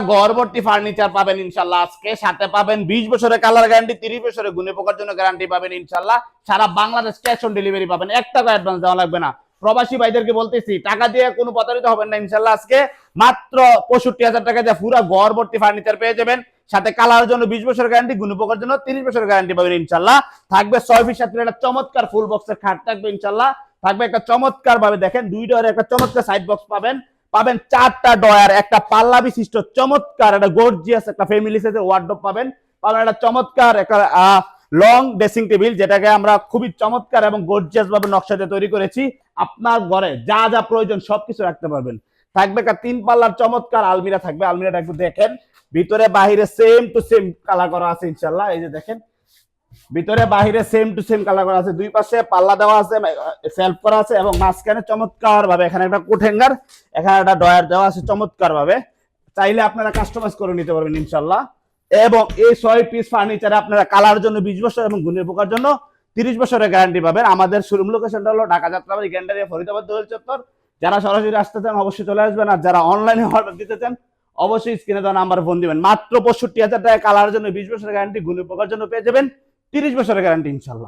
ঘরভর্তি furniture পাবেন ইনশাল্লাহ আজকে, সাথে পাবেন 20 বছরের কালার গ্যারান্টি, 30 বছরের গুণে পোকার জন্য গ্যারান্টি পাবেন ইনশাল্লাহ। সারা বাংলাদেশ ক্যাশ অন ডেলিভারি পাবেন, 1 টাকা অ্যাডভান্স দেওয়া লাগবে না। প্রবাসী ভাইদেরকে বলতেছি, টাকা দিয়ে কোনো প্রতারিত হবেন না ইনশাল্লাহ। আজকে মাত্র 65,000 টাকা দিয়ে পুরো ঘরভর্তি ফার্নিচার পেয়ে যাবেন, সাথে কালার জন্য 20 বছরের গ্যারান্টি, গুণে পোকার জন্য 30 বছরের গ্যারান্টি পাবেন ইনশাল্লাহ। থাকবে 6 পিস সাথে একটা চমৎকার ফুল বক্সের খাট থাকবে ইনশাল্লাহ। থাকবে একটা চমৎকার ভাবে দেখেন 2 ডয়ারের একটা চমৎকার সাইড বক্স পাবেন, পাবেন 4টা ডয়ার, একটা পাল্লা বিশিষ্ট চমৎকার একটা গর্জিয়াস একটা ফ্যামিলি সাইজের ওয়ার্ডরোব পাবেন, পাবেন একটা চমৎকার একটা লং ড্রেসিং টেবিল, যেটাকে আমরা খুবই চমৎকার এবং গর্জিয়াস ভাবে নকশা দিয়ে তৈরি করেছি। আপনার ঘরে যা যা প্রয়োজন সবকিছু রাখতে পারবেন। থাকবে একটা 3 পাল্লার চমৎকার আলমিরা থাকবে, আলমিরাটা একটু দেখেন, ভিতরে বাহিরে সেম টু সেম কালার করা আছে ইনশাল্লাহ। এই যে দেখেন, ভিতরে বাহিরে সেম টু সেম কালার করা আছে, দুই পাশে পাল্লা দেওয়া আছে, সেলফ করা আছে, এবং মাঝখানে চমৎকার ভাবে এখানে একটা কোট হ্যাঙ্গার, এখানে একটা ডয়ার দেওয়া আছে চমৎকার ভাবে। চাইলে আপনারা কাস্টমাইজ করে নিতে পারবেন ইনশাল্লাহ। এবং এই 6 পিস ফার্নিচারে আপনারা কালার জন্য 20 বছর এবং গুণের পোকার জন্য 30 বছরের গ্যারান্টি পাবেন। আমাদের শোরুম লোকেশনটা হলো ঢাকা যাত্রাবাড়ি গ্যান্ডারিয়া ফরিদাবাদ দোয়েল চত্বর। যারা সরাসরি আসতে চান অবশ্যই চলে আসবেন, আর যারা অনলাইনে অর্ডার দিতে চান অবশ্যই স্ক্রিনে দেওয়া নাম্বারে ফোন দিবেন। মাত্র 65,000 টাকা কালার জন্য 20 বছরের গ্যারান্টি, গুণের পোকার জন্য পেয়ে যাবেন 30 বছরের গ্যারান্টি ইনশাল্লাহ।